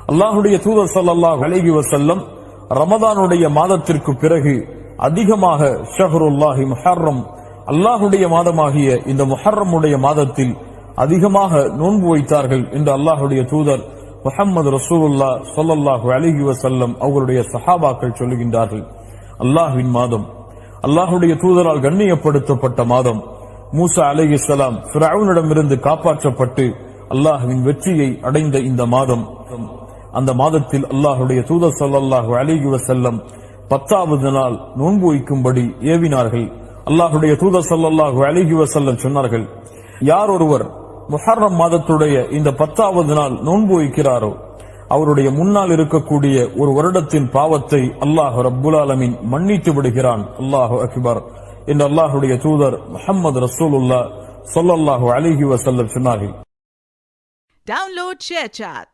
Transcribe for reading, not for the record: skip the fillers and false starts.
அல்லாஹ்வுடைய தூதர் ஸல்லல்லாஹு அலைஹி வஸல்லம் ரமதானுடைய மாதத்திற்கு பிறகு அதிகமாக ஷஹ்ருல்லாஹி முஹர்ரம், அல்லாஹ்வுடைய மாதமாகிய இந்த முஹர்ரமுடைய மாதத்தில் அதிகமாக நோன்பு வைத்தார்கள் என்று அல்லாஹ்வுடைய தூதர் முஹம்மது ரசூலுல்லாஹ் ஸல்லல்லாஹு அலைஹி வஸல்லம் அவர்களுடைய சஹாபாக்கள் சொல்லுகின்றார்கள். அல்லாஹ்வின் மாதம், அல்லாஹ்வுடைய தூதரால் கண்ணியப்படுத்தப்பட்ட மாதம், மூசா அலைஹிஸ்ஸலாம் ஃபிரௌனிடமிருந்து காப்பாற்றப்பட்டு அல்லாஹ்வின் வெற்றியை அடைந்த இந்த மாதம், அந்த மாதத்தில் அல்லாஹ்வுடைய தூதர் ஸல்லல்லாஹு அலைஹி வஸல்லம் 10வது நாள் நோன்பு வைக்கும்படி ஏவினார்கள். அல்லாஹ்வுடைய தூதர் ஸல்லல்லாஹு அலைஹி வஸல்லம் சொன்னார்கள், யார் ஒருவர் முஹர்ரம் மாதத்துடைய இந்த 10வது நாள் நோன்பு வைக்கிறாரோ அவருடைய முன்னால் இருக்கக்கூடிய ஒரு வருடத்தின் பாவத்தை அல்லாஹ் ரப்புல் ஆலமீன் மன்னித்து விடுகிறான். அல்லாஹு அக்பர் என்று அல்லாஹ்வுடைய தூதர் முஹம்மது ரசூலுல்லாஹ் ஸல்லல்லாஹு அலைஹி வஸல்லம் சொன்னார்கள். Download ShareChat.